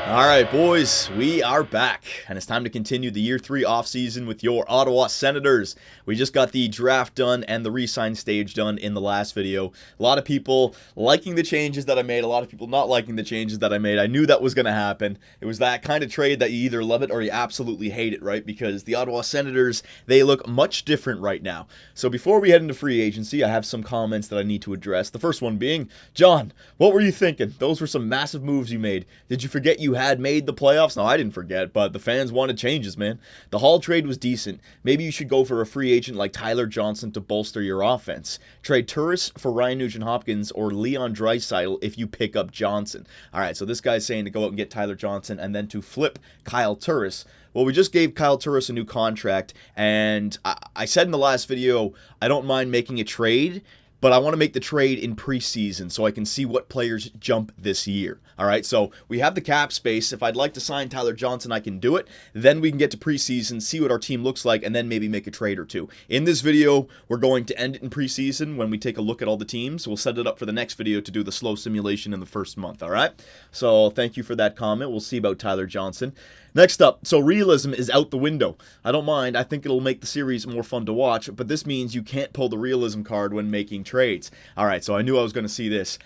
Alright boys, we are back, and it's time to continue the Year 3 offseason with your Ottawa Senators. We just got the draft done and the re-sign stage done in the last video. A lot of people liking the changes that I made, a lot of people not liking the changes that I made. I knew that was going to happen. It was that kind of trade that you either love it or you absolutely hate it, right? Because the Ottawa Senators, they look much different right now. So before we head into free agency, I have some comments that I need to address. The first one being, John, what were you thinking? Those were some massive moves you made. Did you forget you had made the playoffs? No, I didn't forget, but the fans wanted changes, man. The Hall trade was decent. Maybe you should go for a free agent like Tyler Johnson to bolster your offense. Trade Turris for Ryan Nugent-Hopkins or Leon Draisaitl if you pick up Johnson. All right, so this guy's saying to go out and get Tyler Johnson and then to flip Kyle Turris. Well, we just gave Kyle Turris a new contract, and I said in the last video, I don't mind making a trade, but I want to make the trade in preseason so I can see what players jump this year. All right, so we have the cap space. If I'd like to sign Tyler Johnson, I can do it. Then we can get to preseason, see what our team looks like, and then maybe make a trade or two. In this video, we're going to end it in preseason when we take a look at all the teams. We'll set it up for the next video to do the slow simulation in the first month, all right? So thank you for that comment. We'll see about Tyler Johnson. Next up, so realism is out the window. I don't mind. I think it'll make the series more fun to watch, but this means you can't pull the realism card when making trades. All right, so I knew I was going to see this.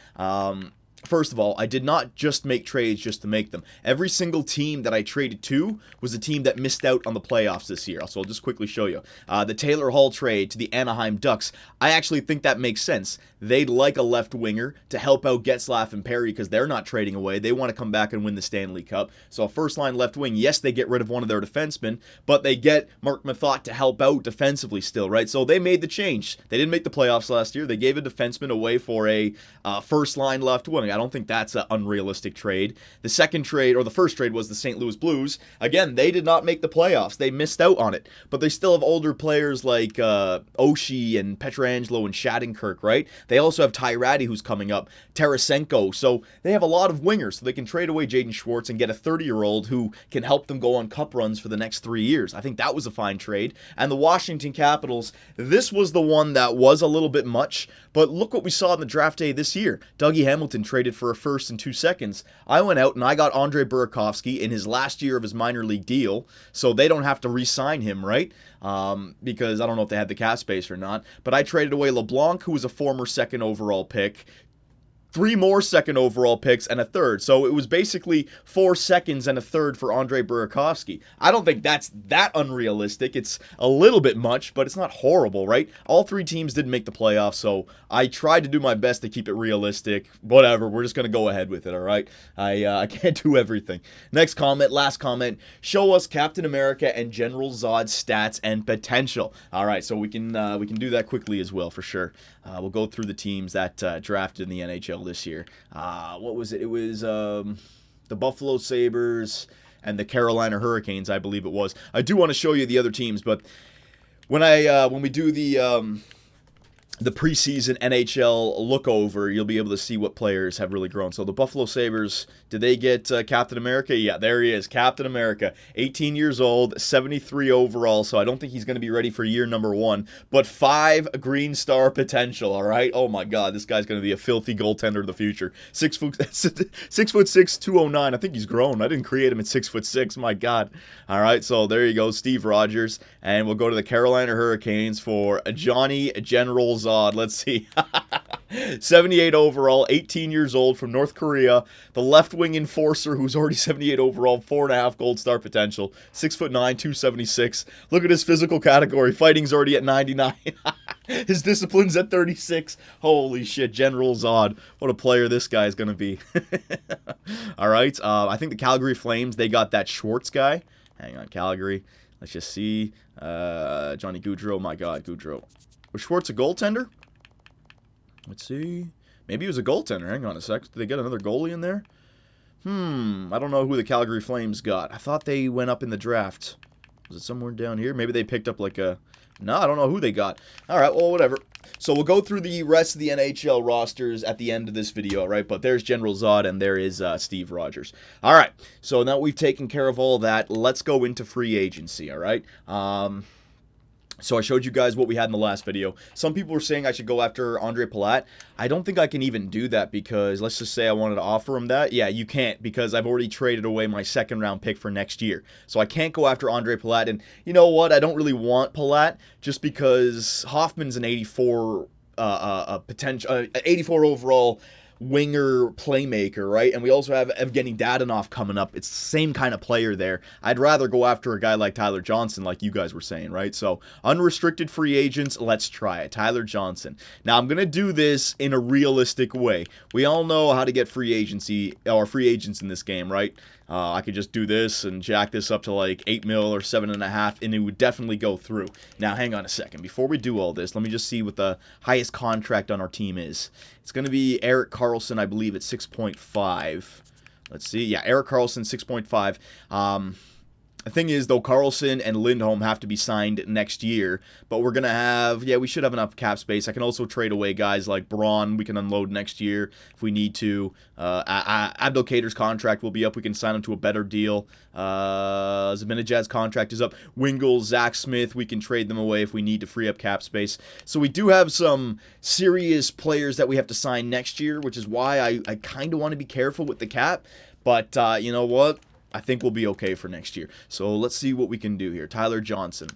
First of all, I did not just make trades just to make them. Every single team that I traded to was a team that missed out on the playoffs this year. So I'll just quickly show you. The Taylor Hall trade to the Anaheim Ducks, I actually think that makes sense. They'd like a left winger to help out Getzlaf and Perry because they're not trading away. They want to come back and win the Stanley Cup. So a first-line left wing, yes, they get rid of one of their defensemen, but they get Mark Mathot to help out defensively still, right? So they made the change. They didn't make the playoffs last year. They gave a defenseman away for a first-line left wing. I don't think that's an unrealistic trade. The second trade, or the first trade, was the St. Louis Blues. Again, they did not make the playoffs. They missed out on it. But they still have older players like Oshie and Pietrangelo and Shattenkirk, right? They also have Ty Ratty, who's coming up, Tarasenko. So they have a lot of wingers. So they can trade away Jaden Schwartz and get a 30-year-old who can help them go on cup runs for the next 3 years. I think that was a fine trade. And the Washington Capitals, this was the one that was a little bit much. But look what we saw in the draft day this year. Dougie Hamilton traded for a first and 2 seconds. I went out and I got Andre Burakovsky in his last year of his minor league deal, so they don't have to re-sign him, right? Because I don't know if they had the cap space or not. But I traded away LeBlanc, who was a former second overall pick, 3 more second overall picks, and a third. So it was basically 4 seconds and a third for Andre Burakovsky. I don't think that's that unrealistic. It's a little bit much, but it's not horrible, right? All 3 teams didn't make the playoffs, so I tried to do my best to keep it realistic. Whatever, we're just going to go ahead with it, all right? I can't do everything. Next comment, last comment. Show us Captain America and General Zod's stats and potential. All right, so we can do that quickly as well, for sure. We'll go through the teams that drafted in the NHL this year. What was it? It was the Buffalo Sabres and the Carolina Hurricanes, I believe it was. I do want to show you the other teams, but when we do the preseason NHL look over, you'll be able to see what players have really grown. So the Buffalo Sabres, did they get Captain America? Yeah, there he is, Captain America. 18 years old, 73 overall, so I don't think he's going to be ready for year number 1, but 5 Green Star potential, all right? Oh my God, this guy's going to be a filthy goaltender of the future. 6'6", 209. I think he's grown. I didn't create him at 6'6", my God. All right, so there you go, Steve Rogers, and we'll go to the Carolina Hurricanes for Johnny General Zod. Let's see. 78 overall, 18 years old, from North Korea. The left wing enforcer, who's already 78 overall, 4.5 gold star potential. 6'9", 276. Look at his physical category. Fighting's already at 99. His discipline's at 36. Holy shit, General Zod. What a player this guy is going to be. All right. I think the Calgary Flames, they got that Schwartz guy. Hang on, Calgary. Let's just see. Johnny Gaudreau. My God, Gaudreau. Was Schwartz a goaltender? Let's see. Maybe he was a goaltender. Hang on a sec. Did they get another goalie in there? I don't know who the Calgary Flames got. I thought they went up in the draft. Was it somewhere down here? Maybe they picked up like a... No, I don't know who they got. All right, well, whatever. So we'll go through the rest of the NHL rosters at the end of this video, right? But there's General Zod and there is Steve Rogers. All right, so now we've taken care of all that. Let's go into free agency, all right? So I showed you guys what we had in the last video. Some people were saying I should go after Andre Palat. I don't think I can even do that because let's just say I wanted to offer him that. Yeah, you can't because I've already traded away my second-round pick for next year. So I can't go after Andre Palat. And you know what? I don't really want Palat just because Hoffman's an 84 potential 84 overall winger playmaker, right? And we also have Evgeny Dadonov coming up. It's the same kind of player there. I'd rather go after a guy like Tyler Johnson, like you guys were saying, right? So unrestricted free agents, let's try it. Tyler Johnson. Now I'm gonna do this in a realistic way. We all know how to get free agency or free agents in this game, right? I could just do this and jack this up to like 8 mil or 7.5, and it would definitely go through. Now, hang on a second. Before we do all this, let me just see what the highest contract on our team is. It's going to be Erik Karlsson, I believe, at 6.5. Let's see. Yeah, Erik Karlsson, 6.5. The thing is, though, Karlsson and Lindholm have to be signed next year, but we're going to have, yeah, we should have enough cap space. I can also trade away guys like Braun. We can unload next year if we need to. Abdelkader's contract will be up. We can sign him to a better deal. Zibanejad's contract is up. Wingle, Zach Smith, we can trade them away if we need to free up cap space. So we do have some serious players that we have to sign next year, which is why I kind of want to be careful with the cap. But you know what? I think we'll be okay for next year. So let's see what we can do here. Tyler Johnson.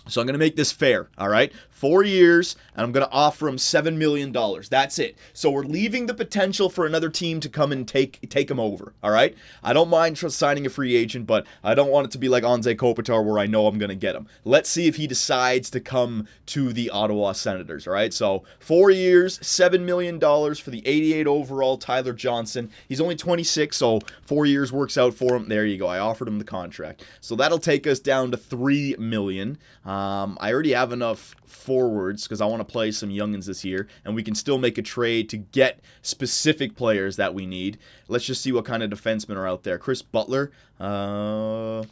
So I'm going to make this fair, all right? 4 years, and I'm going to offer him $7 million. That's it. So we're leaving the potential for another team to come and take him over, all right? I don't mind signing a free agent, but I don't want it to be like Anze Kopitar where I know I'm going to get him. Let's see if he decides to come to the Ottawa Senators, all right? So 4 years, $7 million for the 88 overall Tyler Johnson. He's only 26, so 4 years works out for him. There you go. I offered him the contract. So that'll take us down to $3 million. I already have enough forwards because I want to play some youngins this year, and we can still make a trade to get specific players that we need. Let's just see what kind of defensemen are out there. Chris Butler, I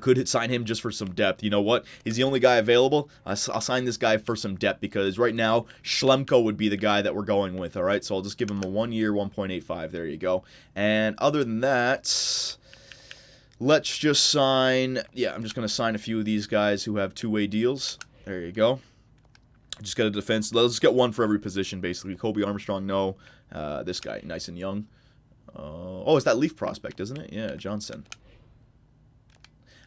could sign him just for some depth. You know what? He's the only guy available. I'll sign this guy for some depth because right now, Schlemko would be the guy that we're going with, all right? So I'll just give him a 1 year, 1.85. There you go. And other than that, let's just sign, yeah, I'm just going to sign a few of these guys who have two-way deals. There you go. Just got a defense. Let's get one for every position, basically. Kobe Armstrong, no. This guy, nice and young. Oh, it's that Leaf prospect, isn't it? Yeah, Johnson.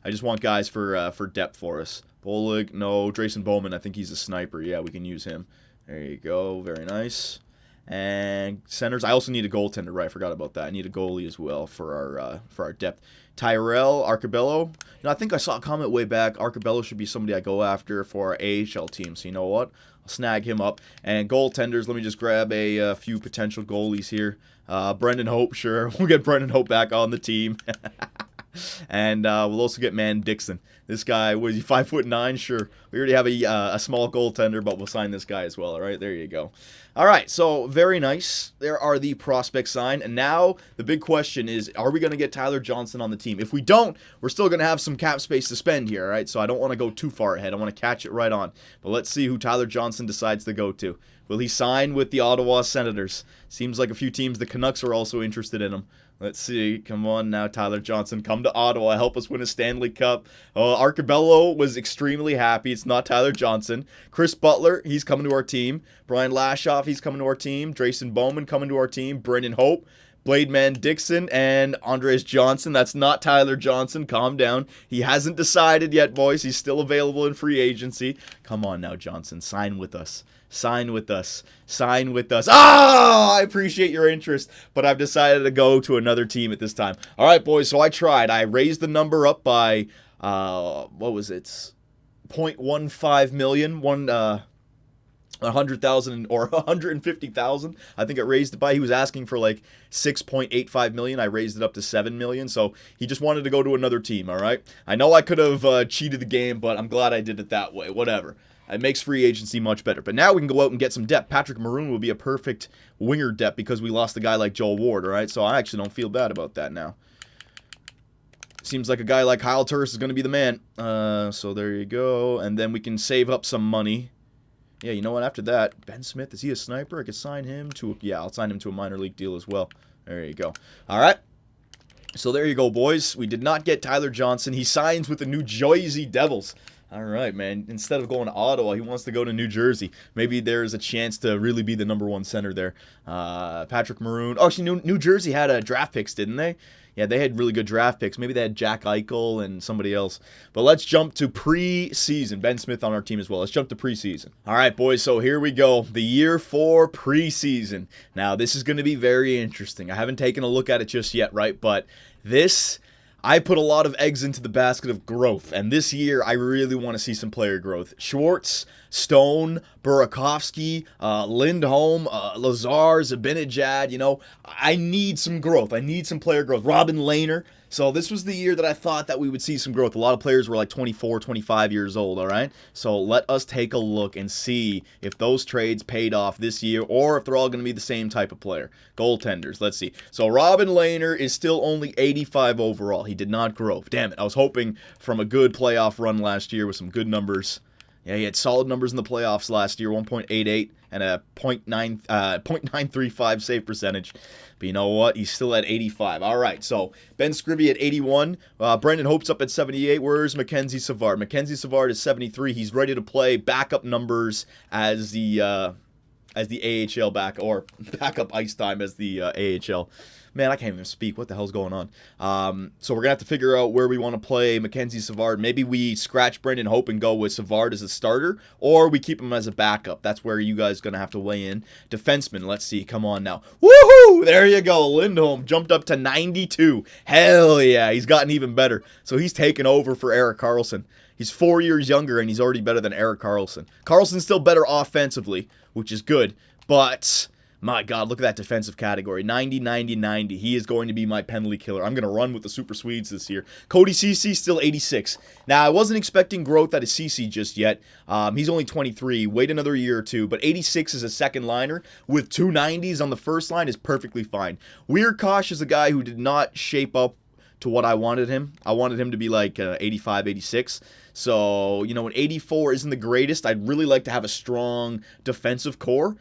I just want guys for depth for us. Bolig, no. Drayson Bowman, I think he's a sniper. Yeah, we can use him. There you go. Very nice. And centers, I also need a goaltender, right? I forgot about that. I need a goalie as well for our depth. Tyrell Arcabello. You know, I think I saw a comment way back. Arcabello should be somebody I go after for our AHL team. So you know what? I'll snag him up. And goaltenders, let me just grab a few potential goalies here. Brendan Hope, sure. We'll get Brendan Hope back on the team. And we'll also get Man Dixon. This guy, was he 5'9"? Sure. We already have a small goaltender, but we'll sign this guy as well. All right, there you go. All right, so very nice. There are the prospects signed. And now the big question is, are we going to get Tyler Johnson on the team? If we don't, we're still going to have some cap space to spend here, all right? So I don't want to go too far ahead. I want to catch it right on. But let's see who Tyler Johnson decides to go to. Will he sign with the Ottawa Senators? Seems like a few teams, the Canucks, are also interested in him. Let's see. Come on now, Tyler Johnson. Come to Ottawa. Help us win a Stanley Cup. Arcabello was extremely happy. It's not Tyler Johnson. Chris Butler, he's coming to our team. Brian Lashoff, he's coming to our team. Drayson Bowman coming to our team. Brendan Hope. Blademan Dixon and Andres Johnson. That's not Tyler Johnson. Calm down. He hasn't decided yet, boys. He's still available in free agency. Come on now, Johnson. Sign with us. Sign with us. Sign with us. Ah, I appreciate your interest, but I've decided to go to another team at this time. All right, boys, so I tried. I raised the number up by, what was it? 0.15 million, 100,000 or 150,000. I think it raised it by. He was asking for like 6.85 million. I raised it up to 7 million. So he just wanted to go to another team. All right. I know I could have cheated the game, but I'm glad I did it that way. Whatever. It makes free agency much better. But now we can go out and get some depth. Patrick Maroon will be a perfect winger depth because we lost a guy like Joel Ward. All right. So I actually don't feel bad about that now. Seems like a guy like Kyle Turris is going to be the man. So there you go. And then we can save up some money. Yeah, you know what? After that, Ben Smith, is he a sniper? I could sign him to, yeah, I'll sign him to a minor league deal as well. There you go. All right. So there you go, boys. We did not get Tyler Johnson. He signs with the New Jersey Devils. All right, man. Instead of going to Ottawa, he wants to go to New Jersey. Maybe there's a chance to really be the #1 center there. Patrick Maroon. Oh, actually, New Jersey had draft picks, didn't they? Yeah, they had really good draft picks. Maybe they had Jack Eichel and somebody else. But let's jump to preseason. Ben Smith on our team as well. Let's jump to preseason. All right, boys, so here we go. The year for preseason. Now, this is going to be very interesting. I haven't taken a look at it just yet, right? But I put a lot of eggs into the basket of growth, and this year I really want to see some player growth. Schwartz, Stone, Burakovsky, Lindholm, Lazar, Zibanejad, I need some growth. I need some player growth. Robin Lehner. So this was the year that I thought that we would see some growth. A lot of players were like 24, 25 years old, all right? So let us take a look and see if those trades paid off this year or if they're all going to be the same type of player. Goaltenders, let's see. So Robin Lehner is still only 85 overall. He did not grow. Damn it, I was hoping from a good playoff run last year with some good numbers. Yeah, he had solid numbers in the playoffs last year, 1.88 and a .935 save percentage. But you know what? He's still at 85. All right, so Ben Scrivby at 81. Brendan Hope's up at 78. Where's Mackenzie Savard? Mackenzie Savard is 73. He's ready to play backup numbers as the AHL backup ice time as the AHL. Man, I can't even speak. What the hell's going on? So we're going to have to figure out where we want to play Mackenzie Savard. Maybe we scratch Brendan Hope and go with Savard as a starter, or we keep him as a backup. That's where you guys are going to have to weigh in. Defenseman, let's see. Come on now. Woohoo! There you go. Lindholm jumped up to 92. Hell yeah. He's gotten even better. So he's taken over for Erik Karlsson. He's 4 years younger, and he's already better than Erik Karlsson. Karlsson's still better offensively, which is good, but my God, look at that defensive category. 90, 90, 90. He is going to be my penalty killer. I'm going to run with the Super Swedes this year. Cody Ceci, still 86. Now, I wasn't expecting growth out of Ceci just yet. He's only 23. Wait another year or two. But 86 is a second liner with 290s on the first line is perfectly fine. Weirkosh is a guy who did not shape up to what I wanted him. I wanted him to be like 85, 86. So, an 84 isn't the greatest. I'd really like to have a strong defensive core.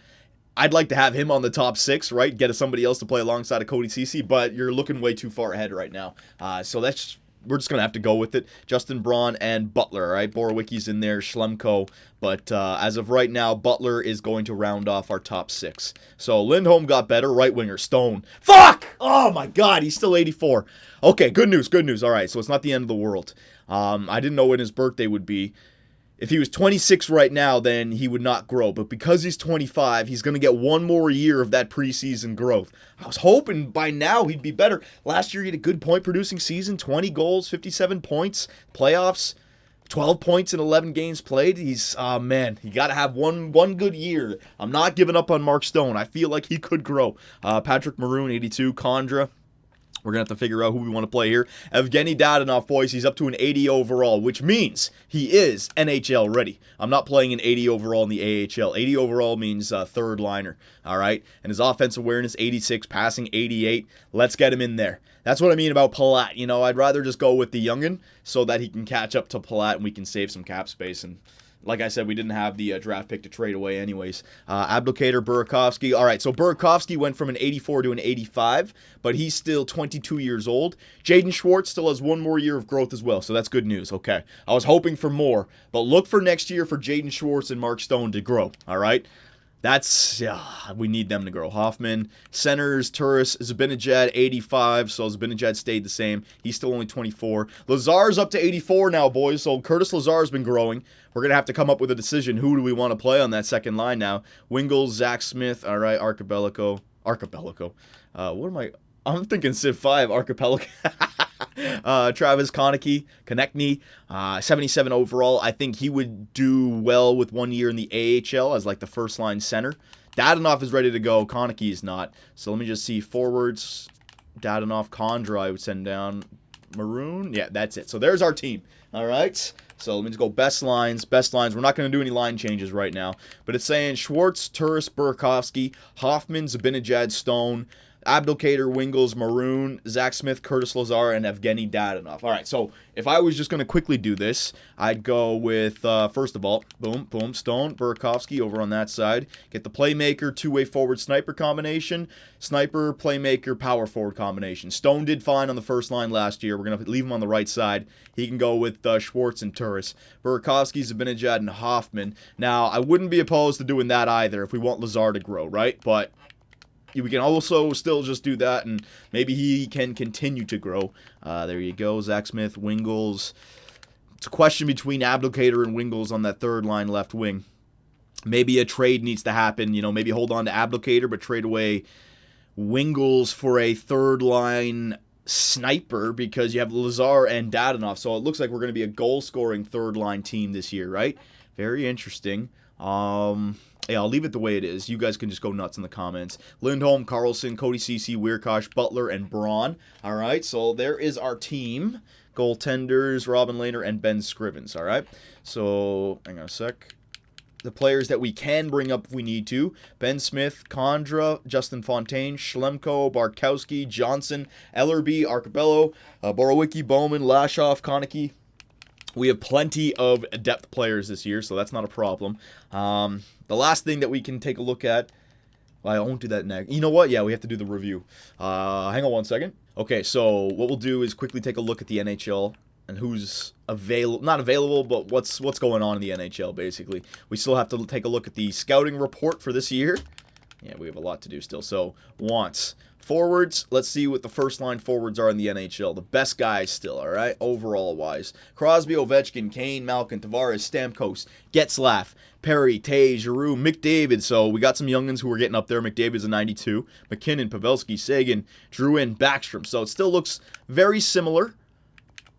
I'd like to have him on the top 6, right? Get somebody else to play alongside of Cody Ceci, but you're looking way too far ahead right now. So we're just going to have to go with it. Justin Braun and Butler, all right? Borowicki's in there, Schlemko. But as of right now, Butler is going to round off our top 6. So Lindholm got better. Right winger, Stone. Fuck! Oh, my God. He's still 84. Okay, good news, good news. All right, so it's not the end of the world. I didn't know when his birthday would be. If he was 26 right now, then he would not grow. But because he's 25, he's going to get one more year of that preseason growth. I was hoping by now he'd be better. Last year he had a good point-producing season, 20 goals, 57 points, playoffs, 12 points in 11 games played. He's, man, you got to have one good year. I'm not giving up on Mark Stone. I feel like he could grow. Patrick Maroon, 82, Condra. We're going to have to figure out who we want to play here. Evgeny Dadonov, boys, he's up to an 80 overall, which means he is NHL ready. I'm not playing an 80 overall in the AHL. 80 overall means third liner, all right? And his offensive awareness, 86, passing, 88. Let's get him in there. That's what I mean about Palat. I'd rather just go with the youngin so that he can catch up to Palat and we can save some cap space. And like I said, we didn't have the draft pick to trade away anyways. Abdelkader, Burakovsky. All right, so Burakovsky went from an 84 to an 85, but he's still 22 years old. Jaden Schwartz still has one more year of growth as well, so that's good news. Okay, I was hoping for more, but look for next year for Jaden Schwartz and Mark Stone to grow, all right? We need them to grow. Hoffman, centers, Turris, Zibanejad, 85, so Zibanejad stayed the same. He's still only 24. Lazar's up to 84 now, boys, so Curtis Lazar's been growing. We're going to have to come up with a decision. Who do we want to play on that second line now? Wingles, Zach Smith, all right, Archipelago. What am I? I'm thinking Civ 5, Archipelago. Travis Konecny, 77 overall. I think he would do well with 1 year in the AHL as like the first line center. Dadonov is ready to go. Konecny is not. So let me just see forwards. Dadonov, Condra, I would send down. Maroon. Yeah, that's it. So there's our team. All right. So let me just go best lines. Best lines. We're not going to do any line changes right now. But it's saying Schwartz, Turris, Burakovsky, Hoffman, Zibanejad, Stone. Abdelkader, Wingles, Maroon, Zach Smith, Curtis Lazar, and Evgeny Dadonov. All right, so if I was just going to quickly do this, I'd go with, first of all, boom, Stone, Burakovsky over on that side. Get the playmaker, two-way forward sniper combination, sniper, playmaker, power forward combination. Stone did fine on the first line last year. We're going to leave him on the right side. He can go with Schwartz and Turris. Burakovsky, Zibanejad, and Hoffman. Now, I wouldn't be opposed to doing that either if we want Lazar to grow, right? But we can also still just do that, and maybe he can continue to grow. There you go, Zach Smith, Wingles. It's a question between Abdelkader and Wingles on that third line left wing. Maybe a trade needs to happen. You know, maybe hold on to Abdelkader, but trade away Wingles for a third line sniper because you have Lazar and Dadonov. So it looks like we're going to be a goal-scoring third line team this year, right? Very interesting. Yeah, I'll leave it the way it is. You guys can just go nuts in the comments. Lindholm, Carlson, Cody Ceci, Weirkosh, Butler, and Braun. All right, so there is our team. Goaltenders, Robin Lehner, and Ben Scrivens. All right, so hang on a sec. The players that we can bring up if we need to. Ben Smith, Condra, Justin Fontaine, Schlemko, Barkowski, Johnson, Ellerby, Arcabello, Borowicki, Bowman, Lashoff, Konecki. We have plenty of depth players this year, so that's not a problem. The last thing that we can take a look at, well, I won't do that next. You know what? Yeah, we have to do the review. Hang on one second. Okay, so what we'll do is quickly take a look at the NHL and who's not available, but what's going on in the NHL, basically. We still have to take a look at the scouting report for this year. Yeah, we have a lot to do still. So, wants. Forwards, let's see what the first-line forwards are in the NHL. The best guys still, all right, overall-wise. Crosby, Ovechkin, Kane, Malkin, Tavares, Stamkos, Getzlaf, Perry, Tay, Giroux, McDavid. So we got some youngins who are getting up there. McDavid's a 92. McKinnon, Pavelski, Sagan, Drouin, Backstrom. So it still looks very similar.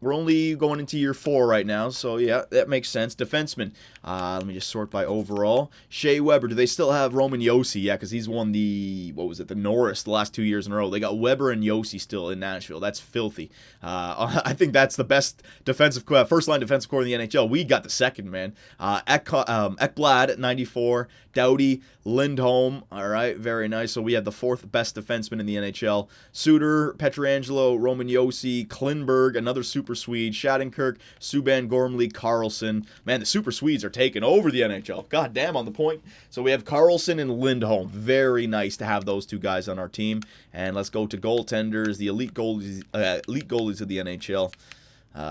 We're only going into year 4 right now, so yeah, that makes sense. Defenseman, let me just sort by overall. Shea Weber, do they still have Roman Josi? Yeah, because he's won the, the Norris the last 2 years in a row. They got Weber and Josi still in Nashville. That's filthy. I think that's the best first-line defensive core in the NHL. We got the second, man. Ekblad at 94. Doughty, Lindholm, all right, very nice. So we have the 4th best defenseman in the NHL. Suter, Pietrangelo, Roman Josi, Klinberg, another super Swede, Shattenkirk, Subban, Gormley, Carlson. Man, the super Swedes are taking over the NHL. God damn, on the point. So we have Carlson and Lindholm. Very nice to have those two guys on our team. And let's go to goaltenders, the elite goalies of the NHL.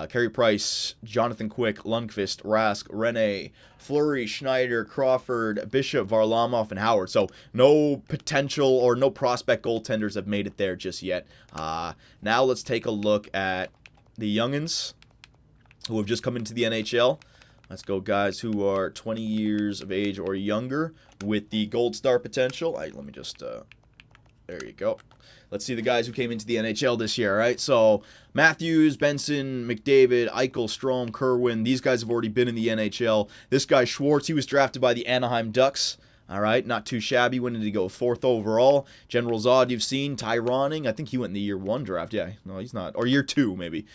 Carey Price, Jonathan Quick, Lundqvist, Rask, Rene, Fleury, Schneider, Crawford, Bishop, Varlamov, and Howard. So no potential or no prospect goaltenders have made it there just yet. Now let's take a look at the youngins who have just come into the NHL. Let's go guys who are 20 years of age or younger with the Gold Star potential. Let me just, there you go. Let's see the guys who came into the NHL this year, all right? So, Matthews, Benson, McDavid, Eichel, Strome, Kerwin. These guys have already been in the NHL. This guy, Schwartz, he was drafted by the Anaheim Ducks. All right, not too shabby. When did he go? 4th overall. General Zod, you've seen. Tyroning, I think he went in the year 1 draft. Yeah, no, he's not. Or year 2, maybe.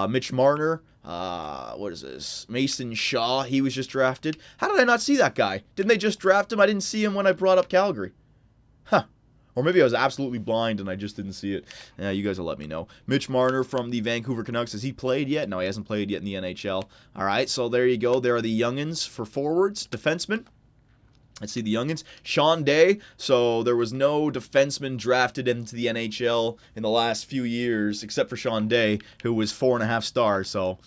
Mitch Marner. What is this? Mason Shaw, he was just drafted. How did I not see that guy? Didn't they just draft him? I didn't see him when I brought up Calgary. Huh. Or maybe I was absolutely blind and I just didn't see it. Yeah, you guys will let me know. Mitch Marner from the Vancouver Canucks. Has he played yet? No, he hasn't played yet in the NHL. All right, so there you go. There are the youngins for forwards. Defensemen. Let's see the youngins. Sean Day. So there was no defenseman drafted into the NHL in the last few years except for Sean Day, who was 4.5 stars. So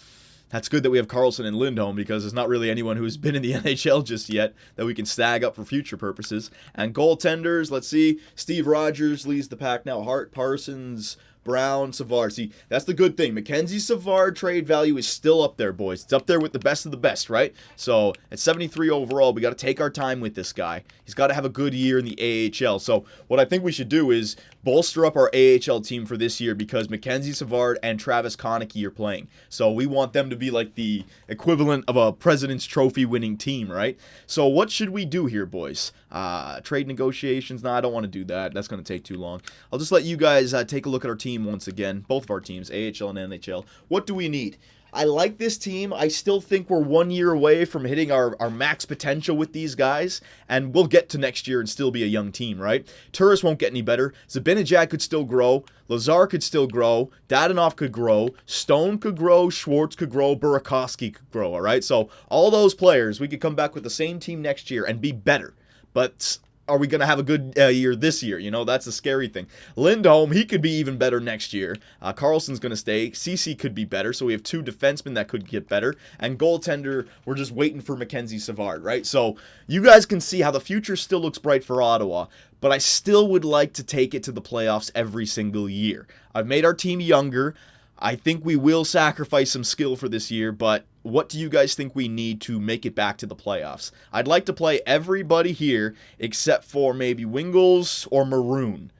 that's good that we have Carlson and Lindholm because there's not really anyone who's been in the NHL just yet that we can snag up for future purposes. And goaltenders, let's see. Steve Rogers leads the pack now. Hart, Parsons, Brown, Savard. See, that's the good thing. Mackenzie Savard trade value is still up there, boys. It's up there with the best of the best, right? So at 73 overall, we got to take our time with this guy. He's got to have a good year in the AHL. So what I think we should do is bolster up our AHL team for this year because Mackenzie Savard and Travis Konecki are playing. So we want them to be like the equivalent of a President's Trophy winning team, right? So what should we do here, boys? Trade negotiations? No, I don't want to do that. That's going to take too long. I'll just let you guys take a look at our team team once again, both of our teams, AHL and NHL. What do we need? I like this team. I still think we're 1 year away from hitting our max potential with these guys, and we'll get to next year and still be a young team, right? Turris won't get any better. Zibanejad could still grow. Lazar could still grow. Dadonov could grow. Stone could grow. Schwartz could grow. Burakovsky could grow, all right? So all those players, we could come back with the same team next year and be better. But are we going to have a good year this year? You know, that's a scary thing. Lindholm, he could be even better next year. Carlson's going to stay. CC could be better, so we have 2 defensemen that could get better. And goaltender, we're just waiting for Mackenzie Savard, right? So you guys can see how the future still looks bright for Ottawa, but I still would like to take it to the playoffs every single year. I've made our team younger. I think we will sacrifice some skill for this year, but what do you guys think we need to make it back to the playoffs? I'd like to play everybody here except for maybe Wingles or Maroon.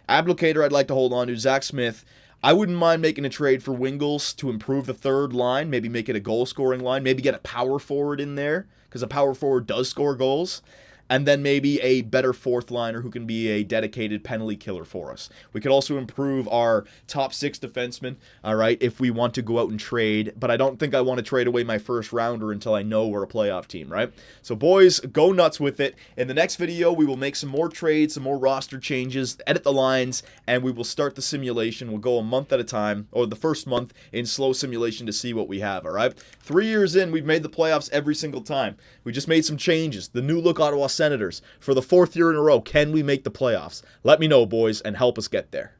Ablocator I'd like to hold on to. Zach Smith, I wouldn't mind making a trade for Wingles to improve the third line, maybe make it a goal-scoring line, maybe get a power forward in there, because a power forward does score goals. And then maybe a better fourth liner who can be a dedicated penalty killer for us. We could also improve our top 6 defensemen, all right, if we want to go out and trade. But I don't think I want to trade away my first rounder until I know we're a playoff team, right? So, boys, go nuts with it. In the next video, we will make some more trades, some more roster changes, edit the lines, and we will start the simulation. We'll go a month at a time, or the first month in slow simulation to see what we have, all right? 3 years in, we've made the playoffs every single time. We just made some changes. The new look Ottawa Senators for the 4th year in a row. Can we make the playoffs? Let me know, boys, and help us get there.